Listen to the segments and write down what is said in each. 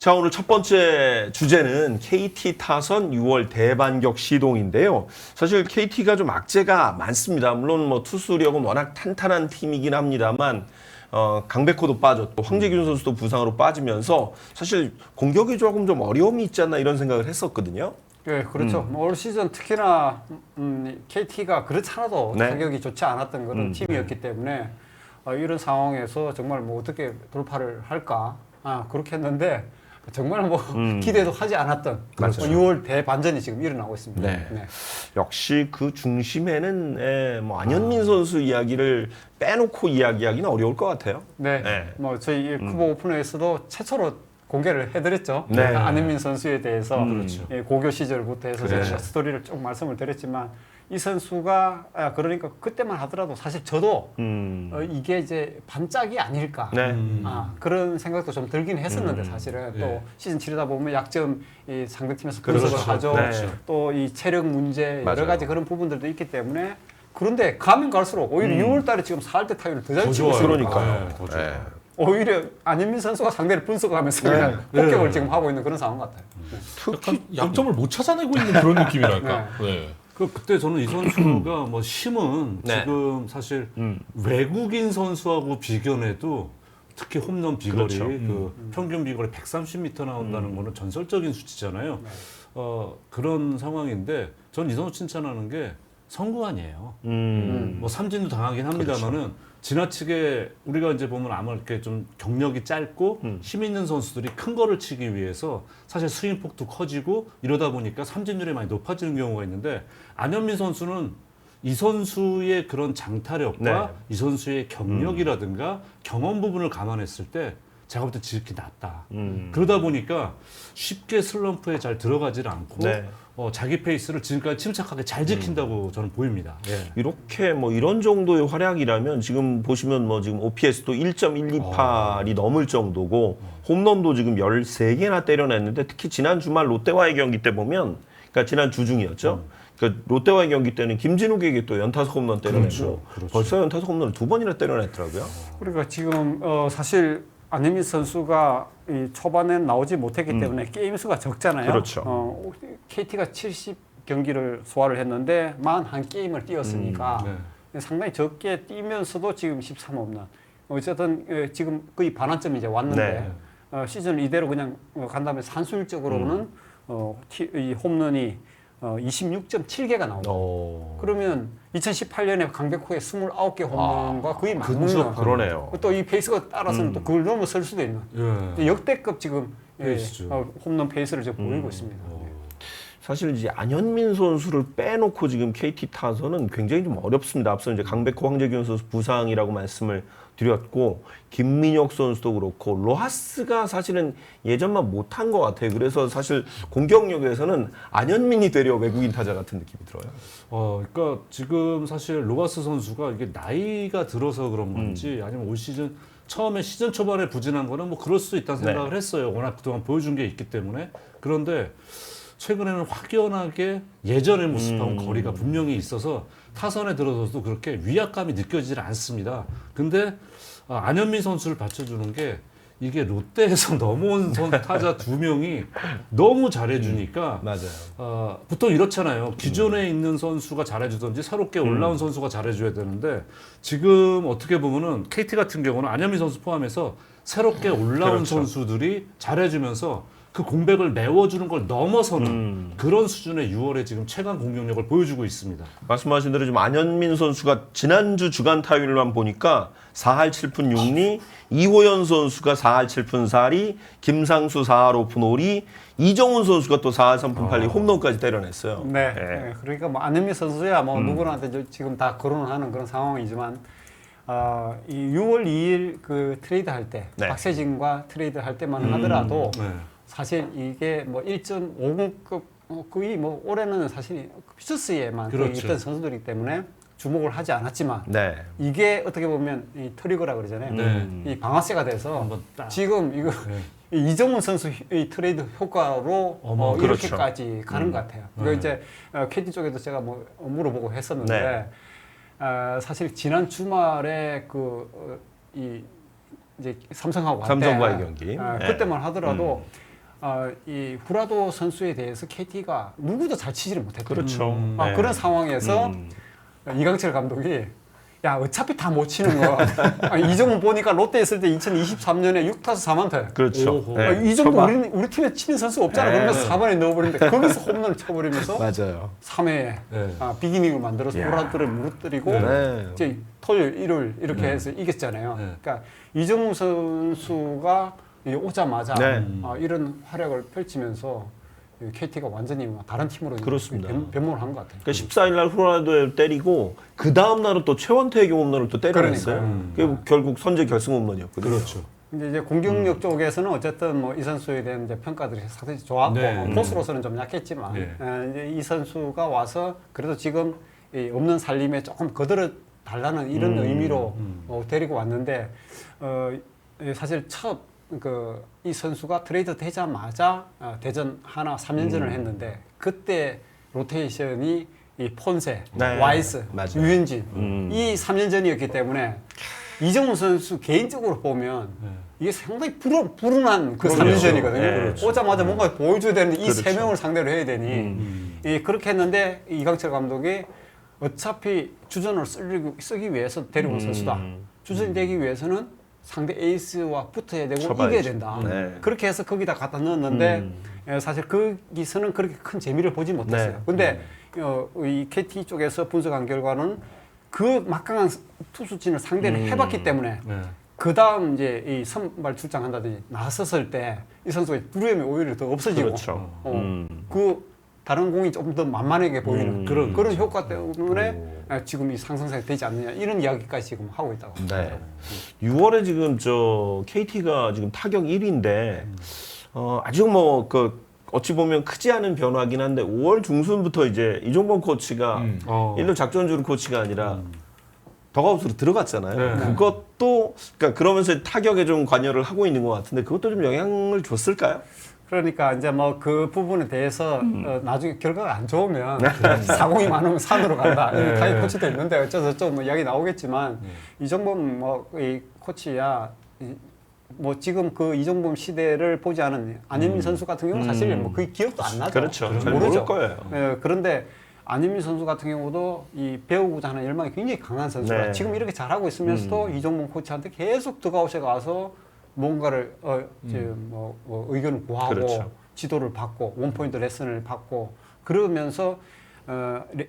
자, 오늘 첫 번째 주제는 KT 타선 6월 대반격 시동인데요. 사실 KT가 좀 악재가 많습니다. 물론 뭐 투수력은 워낙 탄탄한 팀이긴 합니다만 강백호도 빠졌고 황재균 선수도 부상으로 빠지면서 사실 공격이 조금 좀 어려움이 있지 않나 이런 생각을 했었거든요. 네, 그렇죠. 뭐 올 시즌 특히나 KT가 그렇지 않아도 네. 타격이 좋지 않았던 그런 팀이었기 때문에 이런 상황에서 정말 뭐 어떻게 돌파를 할까 그렇게 했는데 정말 뭐 기대도 하지 않았던 맞아요. 6월 대반전이 지금 일어나고 있습니다. 네. 역시 그 중심에는 뭐 안현민 선수 이야기를 빼놓고 이야기하기는 어려울 것 같아요. 네. 네. 뭐 저희 쿠보 오픈에서도 최초로 공개를 해드렸죠. 네. 안현민 선수에 대해서 그렇죠. 고교 시절부터 해서 그렇죠. 제가 스토리를 쭉 말씀을 드렸지만 이 선수가 그러니까 그때만 하더라도 사실 저도 이게 이제 반짝이 아닐까 네. 그런 생각도 좀 들긴 했었는데 사실은 또 예. 시즌 치르다 보면 약점 이 상대팀에서 그렇죠. 분석을 하죠. 네. 또 이 체력 문제 맞아요. 여러 가지 그런 부분들도 있기 때문에 그런데 가면 갈수록 오히려 6월달에 지금 4할대 타율을 더 잘 치고 있으니까 그러니까요. 네, 더 좋아요. 네. 오히려 안현민 선수가 상대를 분석하면서 그냥 폭격을 지금 하고 있는 그런 상황 같아요. 약간 약점을 못 찾아내고 있는 그런 느낌이랄까. 네. 그때 저는 이 선수가 뭐 힘은 네. 지금 사실 외국인 선수하고 비견해도 특히 홈런 비거리, 그렇죠. 그 평균 비거리 130m 나온다는 거는 전설적인 수치잖아요. 그런 상황인데 전 이 선수 칭찬하는 게 성구안이에요. 뭐 삼진도 당하긴 합니다만은 지나치게 우리가 이제 보면 아마 이렇게 좀 경력이 짧고 힘 있는 선수들이 큰 거를 치기 위해서 사실 스윙 폭도 커지고 이러다 보니까 삼진율이 많이 높아지는 경우가 있는데 안현민 선수는 이 선수의 그런 장타력과 네. 이 선수의 경력이라든가 경험 부분을 감안했을 때 제가 볼 때 지극히 낮다. 그러다 보니까 쉽게 슬럼프에 잘 들어가질 않고 네. 자기 페이스를 지금까지 침착하게 잘 지킨다고 저는 보입니다. 예. 이렇게 뭐 이런 정도의 활약이라면 지금 보시면 뭐 지금 OPS도 1.128이 넘을 정도고 홈런도 지금 13개나 때려냈는데 특히 지난 주말 롯데와의 경기 때 보면 그러니까 지난 주중이었죠. 그러니까 롯데와의 경기 때는 김진욱에게 또 연타석 홈런 때려냈고 벌써 연타석 홈런을 2번이나 때려냈더라고요. 그러니까 지금 사실 안현민 선수가 이 초반엔 나오지 못했기 때문에 게임 수가 적잖아요. 그렇죠. KT가 70경기를 소화를 했는데 41게임을 뛰었으니까 상당히 적게 뛰면서도 지금 13홈런. 어쨌든 지금 거의 반환점이 이제 왔는데 시즌을 이대로 그냥 간다면 산술적으로는 이 홈런이 26.7개가 나옵니다. 그러면 2018년에 강백호의 29개 홈런과 거의 맞먹는 그러네요. 또 이 페이스가 따라서는 또 그걸 넘어설 수도 있는 역대급 지금 페이스죠. 홈런 페이스를 지금 보이고 있습니다. 사실 이제 안현민 선수를 빼놓고 지금 KT 타선은 굉장히 좀 어렵습니다. 앞서 이제 강백호, 황재균 선수 부상이라고 말씀을 드렸고 김민혁 선수도 그렇고 로하스가 사실은 예전만 못한 것 같아요. 그래서 사실 공격력에서는 안현민이 되려 외국인 타자 같은 느낌이 들어요. 그러니까 지금 사실 로하스 선수가 이게 나이가 들어서 그런 건지 아니면 올 시즌 처음에 시즌 초반에 부진한 거는 뭐 그럴 수 있다는 생각을 했어요. 워낙 그동안 보여준 게 있기 때문에. 그런데 최근에는 확연하게 예전의 모습하고 거리가 분명히 있어서 타선에 들어서도 그렇게 위압감이 느껴지질 않습니다. 근데 안현민 선수를 받쳐주는 게 이게 롯데에서 넘어온 타자 2명이 너무 잘해주니까 맞아요. 보통 이렇잖아요. 기존에 있는 선수가 잘해주든지 새롭게 올라온 선수가 잘해줘야 되는데 지금 어떻게 보면은 KT 같은 경우는 안현민 선수 포함해서 새롭게 올라온 선수들이 잘해주면서 그 공백을 메워주는 걸 넘어서는 그런 수준의 6월에 지금 최강 공격력을 보여주고 있습니다. 말씀하신 대로 지금 안현민 선수가 지난주 주간 타율만 보니까 4할 7푼 6리, 이호연 선수가 4할 7푼 4리, 김상수 4할 5푼 5리, 이정훈 선수가 또 4할 3푼 8리 홈런까지 때려냈어요. 네. 그러니까 뭐 안현민 선수야 뭐 누구나한테 지금 다 거론하는 그런 상황이지만 이 6월 2일 그 트레이드 할 때 박세진과 트레이드 할 때만 하더라도 사실 이게 뭐 1.50급 거의 뭐 올해는 사실 퓨처스에만 있던 선수들이기 때문에 주목을 하지 않았지만 이게 어떻게 보면 이 트리거라 그러잖아요. 이 방아쇠가 돼서 지금 이거 이정훈 선수의 트레이드 효과로 이렇게까지 가는 것 같아요. 이거 이제 KT 쪽에도 제가 뭐 물어보고 했었는데 사실 지난 주말에 이 이제 삼성과의 경기 그때만 하더라도 이 후라도 선수에 대해서 KT가 누구도 잘 치지를 못했대요. 그렇죠. 네. 그런 상황에서 이강철 감독이 야 어차피 다 못 치는 거. 이정훈 보니까 롯데 있을 때 2023년에 6타수 4만타. 그렇죠. 오호. 네. 이 정도 초반. 우리 팀에 치는 선수 없잖아. 네. 그러면서 4번에 넣어버리는데 거기서 홈런을 쳐버리면서 맞아요. 3회에 네. 비기닝을 만들어서 야. 후라도를 무너뜨리고 네. 이제 토요일, 일요일 이렇게 해서 이겼잖아요. 네. 그러니까 이정훈 선수가 오자마자 네. 이런 활약을 펼치면서 KT가 완전히 다른 팀으로 그렇습니다. 변모를 한 것 같아요. 그러니까 14일 날 후라도를 때리고 그 다음 날은 또 최원태에게 홈런을 또 때려냈어요. 그러니까요. 그게 결국 선제 결승 홈런이었거든요. 그렇죠. 이제 공격력 쪽에서는 어쨌든 뭐 이 선수에 대한 이제 평가들이 상당히 좋았고 네. 포수로서는 좀 약했지만 네. 이제 이 선수가 와서 그래도 지금 이 없는 살림에 조금 거들어 달라는 이런 의미로 데리고 왔는데 사실 첫 이 선수가 트레이드 되자마자 대전 하나 3년전을 했는데 그때 로테이션이 이 폰세, 네. 와이스, 맞아요. 유현진 이 3년전이었기 때문에 이정훈 선수 개인적으로 보면 이게 상당히 불운한 그 그렇죠. 3년전이거든요. 네. 오자마자 뭔가 보여줘야 되는데 이 세 그렇죠. 명을 상대로 해야 되니 그렇게 했는데 이강철 감독이 어차피 주전을 쓰기 위해서 데려온 선수다. 주전이 되기 위해서는 상대 에이스와 붙어야 되고 쳐봐야죠. 이겨야 된다. 네. 그렇게 해서 거기다 갖다 넣었는데 사실 거기서는 그렇게 큰 재미를 보지 못했어요. 네. 근데 이 KT 쪽에서 분석한 결과는 그 막강한 투수진을 상대를 해봤기 때문에 네. 그 다음 이제 이 선발 출장한다든지 나섰을 때 이 선수의 두려움이 오히려 더 없어지고 그렇죠. 그 다른 공이 조금 더 만만하게 보이는 그런 그렇죠. 효과 때문에 지금 이 상승세가 되지 않느냐 이런 이야기까지 지금 하고 있다고. 네. 6월에 지금 KT가 지금 타격 1위인데 아직 뭐 어찌 보면 크지 않은 변화긴 한데 5월 중순부터 이제 이종범 코치가 일루 작전주루 코치가 아니라 덕아웃으로 들어갔잖아요. 네. 그것도 그러니까 그러면서 타격에 좀 관여를 하고 있는 것 같은데 그것도 좀 영향을 줬을까요? 그러니까 이제 뭐 그 부분에 대해서 나중에 결과가 안 좋으면 사공이 많으면 산으로 간다. 이런 타입 코치도 있는데 어쩌서 저쩌고 뭐 이야기 나오겠지만 이종범 이 코치야 뭐 지금 그 이종범 시대를 보지 않은 안현민 선수 같은 경우는 사실 뭐 그 기억도 안 나죠. 그렇죠. 잘 모르죠. 모를 거예요. 그런데 안현민 선수 같은 경우도 이 배우고자 하는 열망이 굉장히 강한 선수라 네. 지금 이렇게 잘하고 있으면서도 이종범 코치한테 계속 드가웃에 가서 뭔가를 이제 뭐 의견을 구하고 그렇죠. 지도를 받고 원포인트 레슨을 받고 그러면서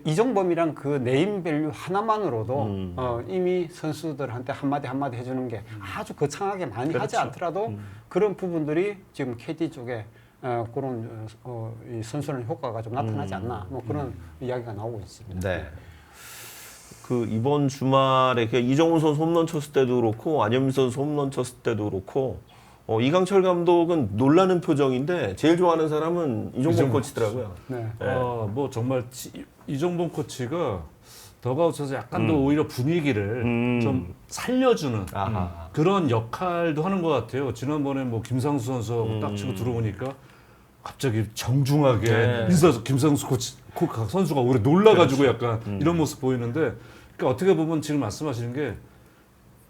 이종범이란 그 네임밸류 하나만으로도 이미 선수들한테 한마디 해주는 게 아주 거창하게 많이 하지 그렇죠. 않더라도 그런 부분들이 지금 KT 쪽에 그런 이 선수는 효과가 좀 나타나지 않나 뭐 그런 이야기가 나오고 있습니다. 네. 이번 주말에 이정훈 선수 홈런 쳤을 때도 그렇고 안현민 선수 홈런 쳤을 때도 그렇고 이강철 감독은 놀라는 표정인데 제일 좋아하는 사람은 이종범 코치더라고요. 네. 뭐 정말 이종범 코치가 더가웃에서 약간 더 오히려 분위기를 좀 살려주는 아하. 그런 역할도 하는 것 같아요. 지난번에 뭐 김상수 선수하고 딱 치고 들어오니까 갑자기 정중하게 네. 인사해서 김상수 선수가 오히려 놀라가지고 약간 이런 모습 보이는데 그러니까 어떻게 보면 지금 말씀하시는 게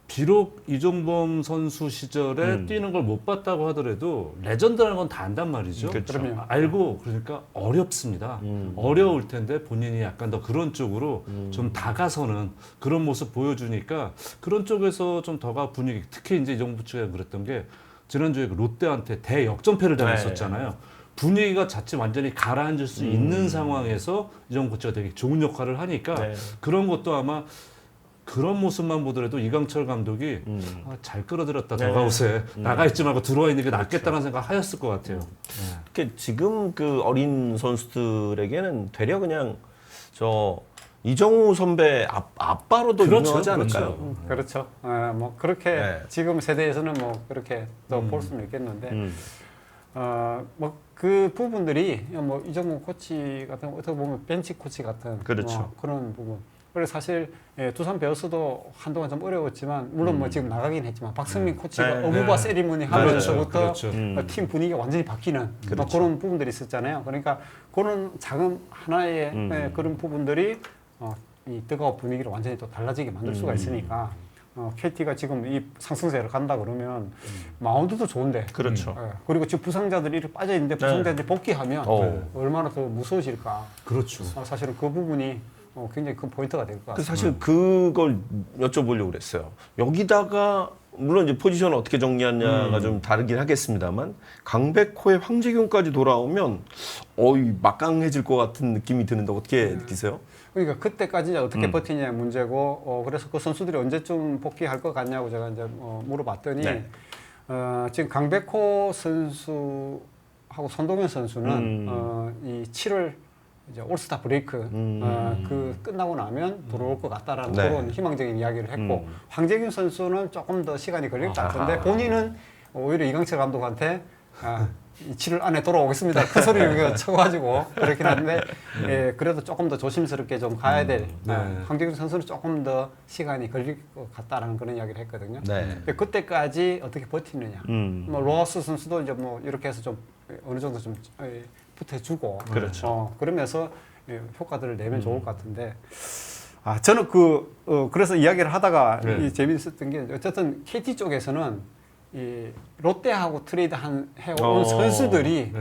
비록 이종범 선수 시절에 뛰는 걸 못 봤다고 하더라도 레전드라는 건 다 안단 말이죠. 그렇죠. 그럼요. 알고 그러니까 어렵습니다. 어려울 텐데 본인이 약간 더 그런 쪽으로 좀 다가서는 그런 모습 보여주니까 그런 쪽에서 좀 더가 분위기 특히 이제 이종범 씨가 그랬던 게 지난주에 그 롯데한테 대역전패를 당했었잖아요. 분위기가 자칫 완전히 가라앉을 수 있는 상황에서 이종범 코치가 되게 좋은 역할을 하니까 네. 그런 것도 아마 그런 모습만 보더라도 이강철 감독이 잘 끌어들였다 네. 더가웃에 나가 있지 말고 들어와 있는 게 낫겠다는 생각 하였을 것 같아요. 지금 어린 선수들에게는 되려 그냥 이정우 선배 아빠로도 그렇죠. 유명하지 않을까요? 그렇죠. 뭐 그렇게 네. 지금 세대에서는 뭐 그렇게 또 볼 수는 있겠는데 뭐 그 부분들이 뭐 이정우 코치 같은 어떻게 보면 벤치 코치 같은 그렇죠. 그런 부분. 그래서 사실 두산 베어스도 한동안 좀 어려웠지만 물론 뭐 지금 나가긴 했지만 박성민 코치가 네. 어부바 세리머니 하면서부터 그렇죠. 팀 분위기가 완전히 바뀌는 뭐 그렇죠. 그런 부분들이 있었잖아요. 그러니까 그런 작은 하나의 그런 부분들이 이 뜨거운 분위기를 완전히 또 달라지게 만들 수가 있으니까 KT가 지금 이 상승세를 간다 그러면 마운드도 좋은데. 그렇죠. 예, 그리고 지금 부상자들이 이렇게 빠져 있는데 부상자들이 복귀하면 얼마나 더 무서워질까. 그렇죠. 사실은 그 부분이 굉장히 큰 포인트가 될 것 같습니다. 사실 그걸 여쭤보려고 그랬어요. 여기다가 물론 이제 포지션을 어떻게 정리하냐가 좀 다르긴 하겠습니다만 강백호의 황재균까지 돌아오면 막강해질 것 같은 느낌이 드는데 어떻게 느끼세요? 그러니까 그때까지 이제 어떻게 버티냐 문제고 그래서 그 선수들이 언제쯤 복귀할 것 같냐고 제가 이제 물어봤더니 네. 지금 강백호 선수하고 손동현 선수는 이 7월 이제 올스타 브레이크 그 끝나고 나면 들어올 것 같다라는 네. 그런 희망적인 이야기를 했고 황재균 선수는 조금 더 시간이 걸릴 것 같은데 본인은 오히려 이강철 감독한테 이 7월 안에 돌아오겠습니다. 큰 소리를 쳐가지고 그렇긴 한데 예, 그래도 조금 더 조심스럽게 좀 가야 될 황재균 선수는 조금 더 시간이 걸릴 것 같다라는 그런 이야기를 했거든요. 네. 근데 그때까지 어떻게 버티느냐. 뭐 로하스 선수도 이제 뭐 이렇게 해서 좀 어느 정도 좀 붙여주고 그렇죠. 그러면서 효과들을 내면 좋을 것 같은데 저는 그래서 이야기를 하다가 이 재미있었던 게 어쨌든 KT 쪽에서는 이 롯데하고 트레이드 해온 선수들이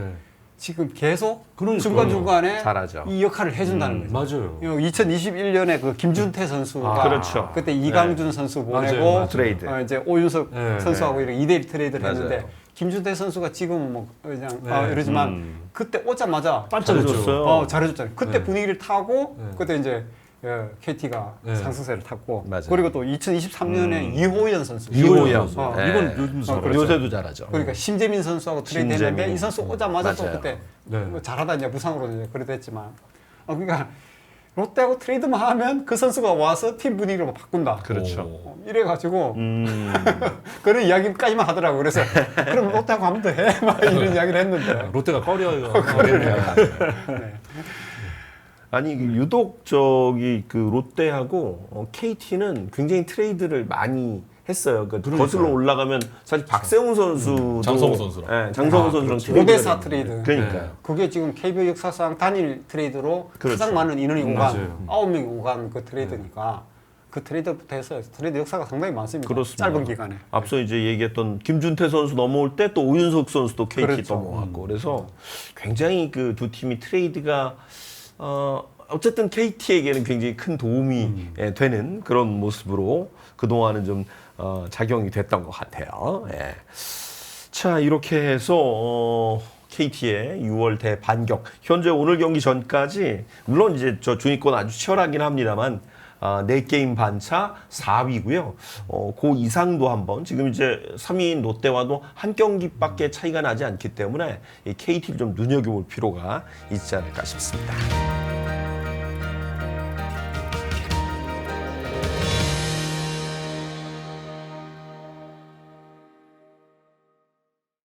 지금 계속 중간중간에 잘하죠. 이 역할을 해준다는 거죠. 맞아요. 2021년에 그 김준태 선수가 그렇죠. 그때 이강준 선수 보내고 맞아요. 트레이드. 이제 오윤석 네. 선수하고 이렇게 2대1 트레이드를 맞아요. 했는데 김준태 선수가 지금 뭐 그냥 이러지만 그때 오자마자 반짝해졌어요. 잘해줬잖아요. 그때 분위기를 타고 그때 이제 KT가 상승세를 탔고 그리고 또 2023년에 이호연 선수. 이호연. 이번 요즘 잘하죠. 요새도 잘하죠. 그러니까 심재민 선수하고 트레이드 했는데 심재민. 이 선수 오자마자 또 맞아요. 그때 뭐 잘하다 이제 부상으로 이제 그래도 했지만 그러니까 롯데하고 트레이드만 하면 그 선수가 와서 팀 분위기를 막 바꾼다. 그렇죠. 이래가지고 그런 이야기까지만 하더라고. 그래서 그럼 롯데하고 한 번 더 해. 막 이런 이야기를 했는데. 롯데가 꺼려요. 아니 유독 저기 그 롯데하고 KT는 굉장히 트레이드를 많이 했어요. 그러니까 거슬러 올라가면 사실 박세웅 선수도 장성우 선수랑. 장성우 선수랑 5대4 트레이드. 그러니까요. 그게 지금 KBO 역사상 단일 트레이드로 그렇죠. 가장 많은 인원이 오간 맞아요. 9명이 오간 그 트레이드니까 그 트레이드부터 해서 트레이드 역사가 상당히 많습니다. 그렇습니다. 짧은 기간에. 앞서 이제 얘기했던 김준태 선수 넘어올 때 또 오윤석 선수도 KT 그렇죠. 넘어왔고 그래서 굉장히 그 두 팀이 트레이드가 어쨌든 KT에게는 굉장히 큰 도움이 되는 그런 모습으로 그동안은 좀 작용이 됐던 것 같아요. 예. 자, 이렇게 해서 KT의 6월 대반격. 현재 오늘 경기 전까지 물론 이제 저 중위권 아주 치열하긴 합니다만 4게임 반차 4위고요. 그 이상도 한번 지금 이제 3위인 롯데와도 한 경기밖에 차이가 나지 않기 때문에 이 KT를 좀 눈여겨볼 필요가 있지 않을까 싶습니다.